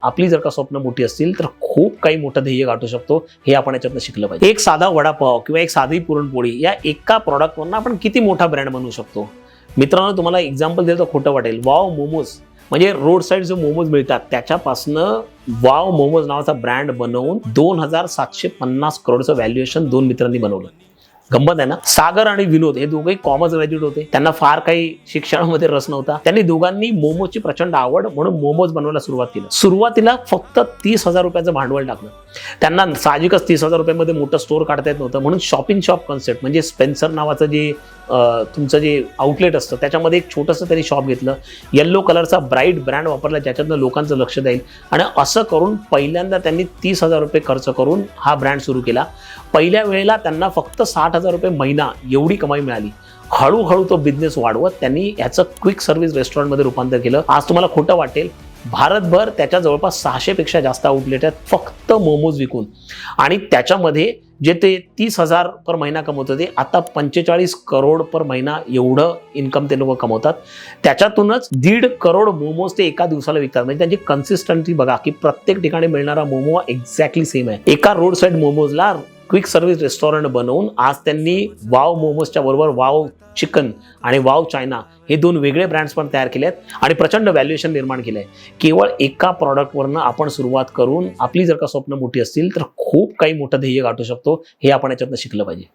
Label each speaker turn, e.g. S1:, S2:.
S1: आपली जर का स्वप्न मोठी असतील तर खूप काही मोठं ध्येय गाठू शकतो, हे आपण याच्यातनं शिकलं पाहिजे. एक साधा वडापाव किंवा एक साधी पुरणपोळी या एका प्रॉडक्टवरनं आपण किती मोठा ब्रँड बनवू शकतो. मित्रांनो, तुम्हाला एक्झाम्पल दिलं तर खोटं वाटेल. वाव मोमोज म्हणजे रोड साईड जो मोमोज मिळतात त्याच्यापासनं वाव मोमोज नावाचा ब्रँड बनवून 2750 करोडचं व्हॅल्युएशन दोन मित्रांनी बनवलं. गंमत आहे ना. सागर आणि विनोद हे दोघेही कॉमर्स ग्रॅज्युएट होते. त्यांना फार काही शिक्षणामध्ये रस नव्हता. त्यांनी दोघांनी मोमोजची प्रचंड आवड म्हणून मोमोज बनवायला सुरुवात केली. सुरुवातीला फक्त 30,000 रुपयाचं भांडवल टाकलं. त्यांना साहजिकच 30,000 रुपयामध्ये मोठं स्टोर काढता येत नव्हतं, म्हणून शॉपिंग शॉप कॉन्सेप्ट म्हणजे स्पेन्सर नावाचं जे तुमचं जे आउटलेट असतं त्याच्यामध्ये एक छोटंसं त्यांनी शॉप घेतलं. येल्लो कलरचा ब्राईट ब्रँड वापरला ज्याच्यातनं लोकांचं लक्ष जाईल आणि असं करून पहिल्यांदा त्यांनी 30,000 रुपये खर्च करून हा ब्रँड सुरू केला. पहिल्या वेळेला त्यांना फक्त 60,000 रुपये महिना एवढी कमाई मिळाली. हळूहळू तो बिझनेस वाढवत त्यांनी याचं क्विक सर्व्हिस रेस्टॉरंटमध्ये रूपांतर केलं. आज तुम्हाला खोटं वाटेल, भारतभर त्याच्या जवळपास 600 पेक्षा जास्त आउटलेट आहेत फक्त मोमोज विकून. आणि त्याच्यामध्ये जे ते 30,000 पर महिना कमवत होते आता 45 करोड पर महिना एवढं इन्कम ते लोक कमवतात. त्याच्यातूनच 1.5 करोड मोमोज ते एका दिवसाला विकतात. म्हणजे त्यांची कन्सिस्टन्सी बघा की प्रत्येक ठिकाणी मिळणारा मोमो एक्झॅक्टली सेम आहे. एका रोड साईड मोमोजला क्विक सर्व्हिस रेस्टॉरंट बनवून आज त्यांनी वाव मोमोजच्या बरोबर वाव चिकन आणि वाव चायना हे दोन वेगळे ब्रँड्स पण तयार केले आहेत आणि प्रचंड व्हॅल्युएशन निर्माण केलं आहे. केवळ एका प्रॉडक्टवरनं आपण सुरुवात करून आपली जर का स्वप्न मोठी असतील तर खूप काही मोठं ध्येय गाठू शकतो, हे आपण याच्यातनं शिकलं पाहिजे.